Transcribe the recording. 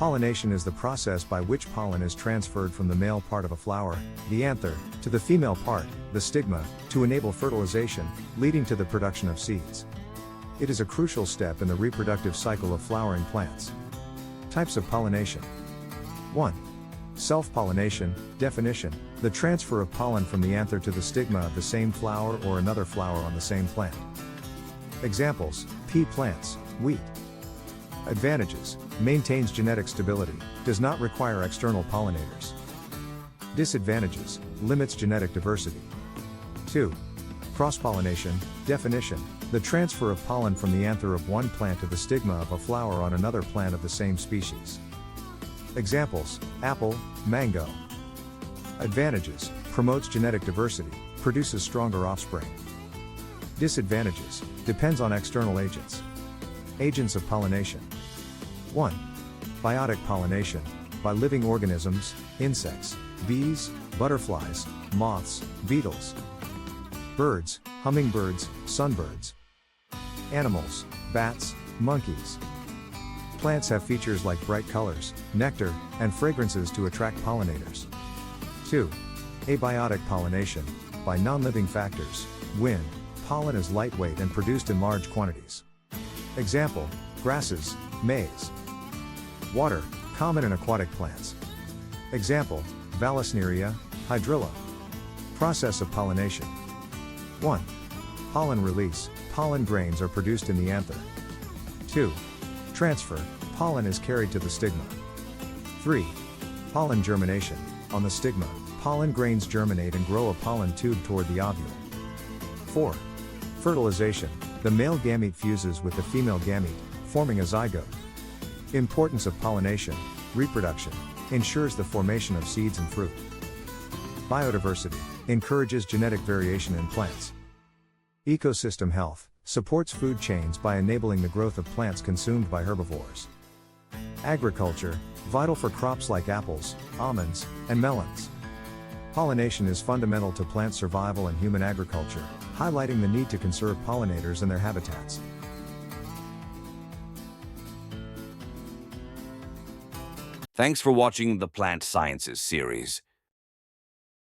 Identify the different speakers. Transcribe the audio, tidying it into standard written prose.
Speaker 1: Pollination is the process by which pollen is transferred from the male part of a flower, the anther, to the female part, the stigma, to enable fertilization, leading to the production of seeds. It is a crucial step in the reproductive cycle of flowering plants. Types of pollination. 1. Self-pollination. Definition: the transfer of pollen from the anther to the stigma of the same flower or another flower on the same plant. Examples: pea plants, wheat. Advantages: maintains genetic stability, does not require external pollinators. Disadvantages: limits genetic diversity. 2. Cross-pollination. Definition: the transfer of pollen from the anther of one plant to the stigma of a flower on another plant of the same species. Examples: apple, mango. Advantages: promotes genetic diversity, produces stronger offspring. Disadvantages: depends on external agents. Agents of pollination. 1. Biotic pollination, by living organisms, insects, bees, butterflies, moths, beetles. Birds, hummingbirds, sunbirds. Animals, bats, monkeys. Plants have features like bright colors, nectar, and fragrances to attract pollinators. 2. Abiotic pollination, by non-living factors, wind. Pollen is lightweight and produced in large quantities. Example: grasses, maize. Water, common in aquatic plants. Example: Vallisneria, hydrilla. Process of pollination. 1. Pollen release, pollen grains are produced in the anther. 2. Transfer, pollen is carried to the stigma. 3. Pollen germination, on the stigma, pollen grains germinate and grow a pollen tube toward the ovule. 4. Fertilization, the male gamete fuses with the female gamete, forming a zygote. Importance of pollination: reproduction, ensures the formation of seeds and fruit. Biodiversity, encourages genetic variation in plants. Ecosystem health, supports food chains by enabling the growth of plants consumed by herbivores. Agriculture, vital for crops like apples, almonds, and melons. Pollination is fundamental to plant survival and human agriculture, highlighting the need to conserve pollinators and their habitats.
Speaker 2: Thanks for watching the Plant Sciences series.